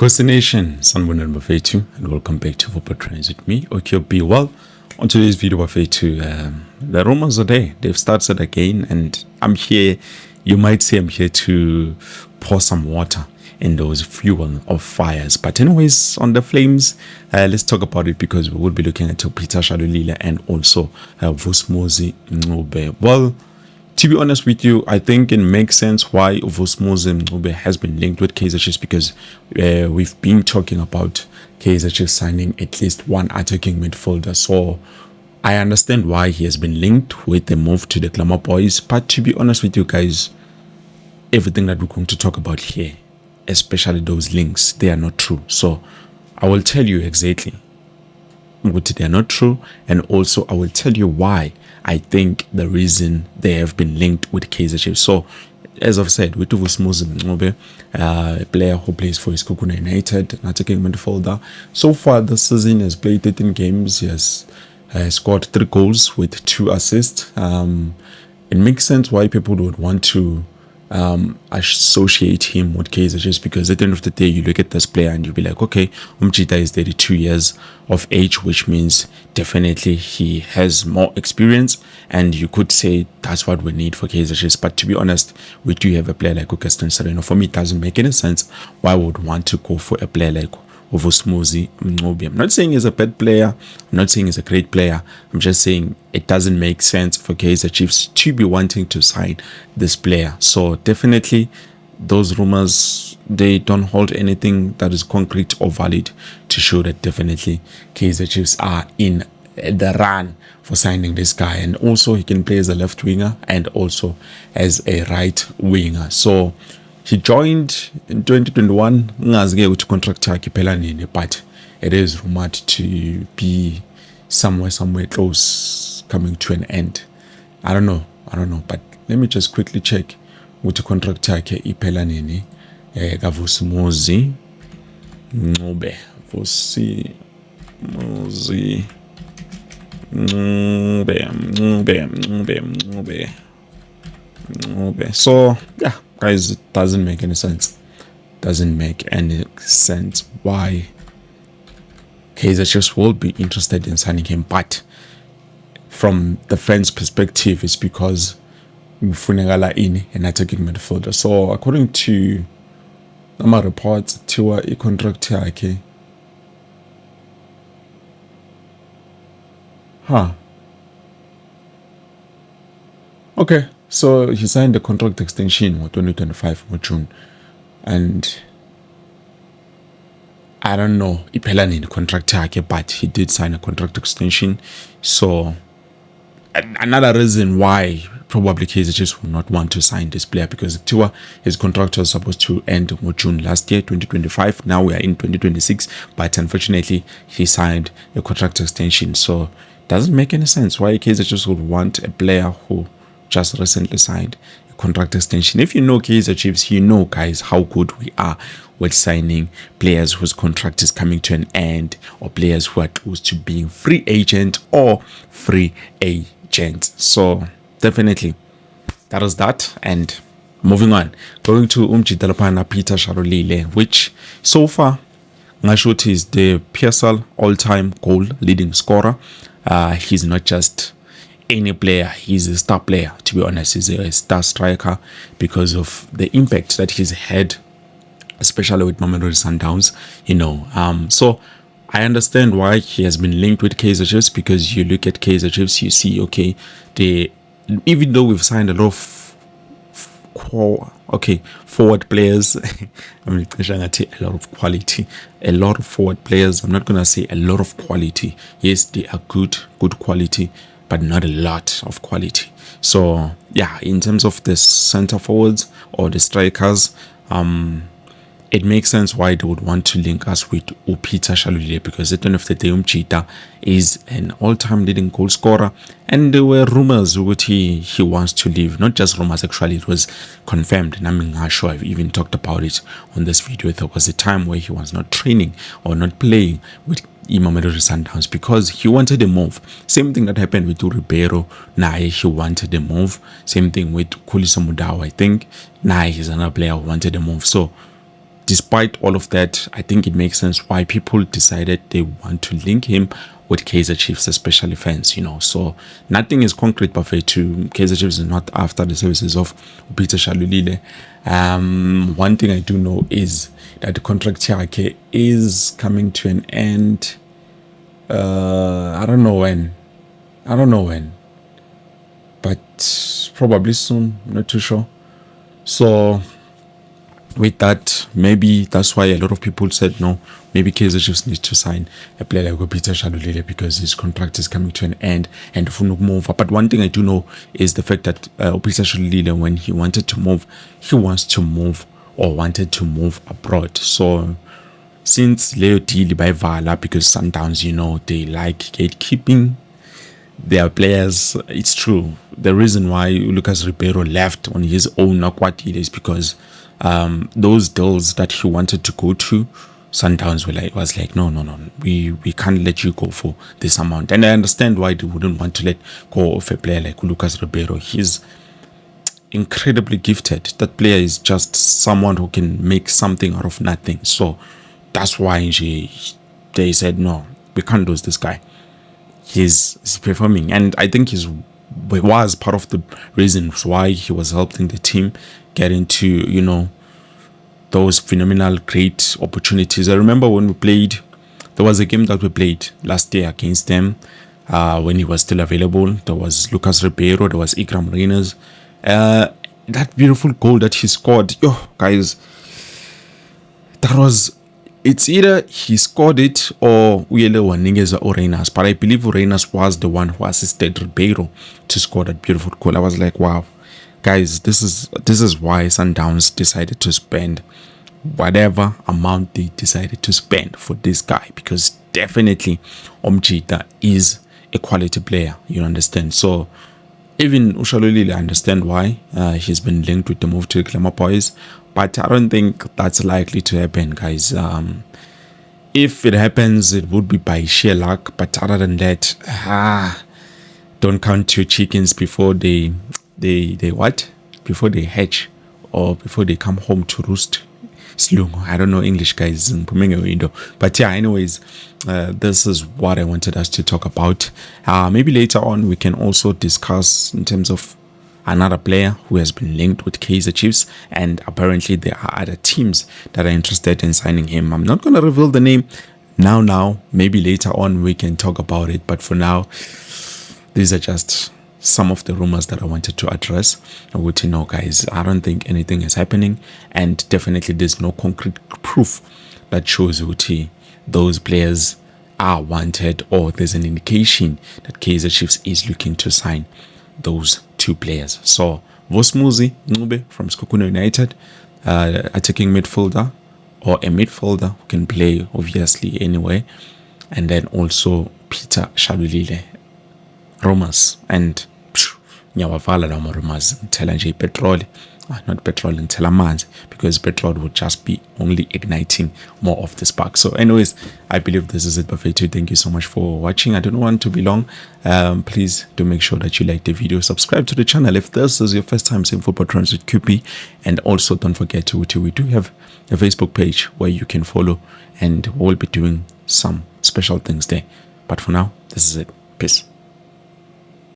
Nation, Sanbonani Bafetu, and welcome back to Football Trends with me, OKB. Well, on today's video, Bafetu, the rumors are there. They've started again, and I'm here. You might say I'm here to pour some water in those fuel of fires. But anyways, on the flames, let's talk about it because we will be looking at Peter Shalulile and also Vusmozi Ngube. Well, to be honest with you, I think it makes sense why Vusmozi Ngube has been linked with Kaizer Chiefs because we've been talking about Kaizer Chiefs signing at least one attacking midfielder. So I understand why he has been linked with the move to the Glamour Boys. But to be honest with you guys, everything that we're going to talk about here, especially those links, they are not true. So I will tell you exactly what they are not true, and also I will tell you why I think the reason they have been linked with Kaizer Chiefs. So as I've said, with Vusmozi Ngube, a player who plays for Iskukuna United, an attacking midfielder. So far this season, he has played 13 games. He has scored 3 goals with 2 assists. It makes sense why people would want to associate him with Kaizer Chiefs, because at the end of the day, you look at this player and you'll be like, okay, Umchita is 32 years of age, which means definitely he has more experience, and you could say that's what we need for Kaizer Chiefs. But to be honest, we do have a player like Augustin Sereno. For me, it doesn't make any sense why we would want to go for a player like Vusmozi Ngube. I'm not saying he's a bad player, I'm not saying he's a great player, I'm just saying it doesn't make sense for Kaizer Chiefs to be wanting to sign this player. So definitely those rumors, they don't hold anything that is concrete or valid to show that definitely Kaizer Chiefs are in the run for signing this guy. And also he can play as a left winger and also as a right winger. So he joined in 2021, with contract but it is rumored to be somewhere close, coming to an end. I don't know, but let me just quickly check with contract Vusmozi Ngube. Ngube. So yeah, guys, it doesn't make any sense. Doesn't make any sense why Kaizer Chiefs will be interested in signing him. But from the fans' perspective, it's because Funegala in an attacking midfielder. So according to Nama reports, Tiwa a contract yake. Okay, so he signed a contract extension in 2025 in June, and I don't know Ipelani in the contract, but he did sign a contract extension. So another reason why probably Kaizer Chiefs will not want to sign this player, because Tiwa, his contract was supposed to end in June last year, 2025. Now we are in 2026, but unfortunately he signed a contract extension. So it doesn't make any sense why Kaizer Chiefs would want a player who just recently signed a contract extension. If you know Kaizer Chiefs, you know, guys, how good we are with signing players whose contract is coming to an end, or players who are close to being free agent or free agents. So definitely that is that. And moving on, going to Umjidalapana Peter Shalulile, which so far Ngashuti is the PSL all-time goal leading scorer. He's not just any player, he's a star player. To be honest, he's a star striker because of the impact that he's had, especially with Mamelodi Sundowns, so I understand why he has been linked with Kaizer Chiefs, because you look at Kaizer Chiefs, you see, okay, even though we've signed a lot of forward players, I mean, a lot of forward players. I'm not gonna say a lot of quality. Yes, they are good quality, but not a lot of quality. So yeah, in terms of the center forwards or the strikers, it makes sense why they would want to link us with Peter Shalulile, because at the end of the day, Umchita is an all-time leading goal scorer, and there were rumors that he wants to leave. Not just rumors, actually, it was confirmed. And I'm not sure I've even talked about it on this video. There was a time where he was not training or not playing with Mamelodi Sundowns because he wanted a move. Same thing that happened with Ribeiro. He wanted a move. Same thing with Khuliso Mudau, I think. He's another player who wanted a move. So despite all of that, I think it makes sense why people decided they want to link him with Kaizer Chiefs, especially fans, So nothing is concrete, but to Kaizer Chiefs is not after the services of Peter Shalulile. One thing I do know is that the contract here is coming to an end. I don't know when, but probably soon. I'm not too sure. So with that, maybe that's why a lot of people said no. Maybe Kaizer Chiefs needs to sign a player like Peter Shalulile because his contract is coming to an end and move. But one thing I do know is the fact that Peter Shalulile, when he wanted to move, he wants to move or wanted to move abroad. So since Leo deal by Vala, because Sundowns, they like gatekeeping their players. It's true. The reason why Lucas Ribeiro left on his own is because those deals that he wanted to go to, Sundowns was like, no, we can't let you go for this amount. And I understand why they wouldn't want to let go of a player like Lucas Ribeiro. He's incredibly gifted. That player is just someone who can make something out of nothing. So that's why they said, no, we can't lose this guy. He's performing. And I think he was part of the reasons why he was helping the team get into, those phenomenal, great opportunities. I remember when we played, there was a game that we played last year against them when he was still available. There was Lucas Ribeiro, there was Ikram Reyners. That beautiful goal that he scored, guys, it's either he scored it or Uyele Waningeza or Reyners. But I believe Reyners was the one who assisted Ribeiro to score that beautiful goal. I was like, wow, guys, this is why Sundowns decided to spend whatever amount they decided to spend for this guy, because definitely Omjita is a quality player, you understand. So even Ushalulile, I understand why he's been linked with the move to the Glamour Boys, but I don't think that's likely to happen, guys. If it happens, it would be by sheer luck, but other than that, don't count your chickens before they what? Before they hatch or before they come home to roost. Slungo. I don't know English, guys. But yeah, anyways, this is what I wanted us to talk about. Maybe later on we can also discuss in terms of another player who has been linked with Kaizer Chiefs, and apparently there are other teams that are interested in signing him. I'm not going to reveal the name now. Maybe later on we can talk about it, but for now, these are just some of the rumors that I wanted to address. I want to know, guys, I don't think anything is happening, and definitely there's no concrete proof that shows those players are wanted, or there's an indication that Kaizer Chiefs is looking to sign those two players. So Vosmuzi Ncube from Skokuna United, attacking midfielder or a midfielder who can play obviously anyway, and then also Peter Shalulile, Rumours, and ngiyawavala lawo Rumours ngithela nje petrol, not petrol, ngithela amanzi, because petrol would just be only igniting more of the spark. So anyways, I believe this is it, Buffet. Thank you so much for watching. I don't want to be long. Please do make sure that you like the video, subscribe to the channel if this is your first time seeing Football Transit QP, and also don't forget we do have a Facebook page where you can follow, and we'll be doing some special things there. But for now, this is it. Peace.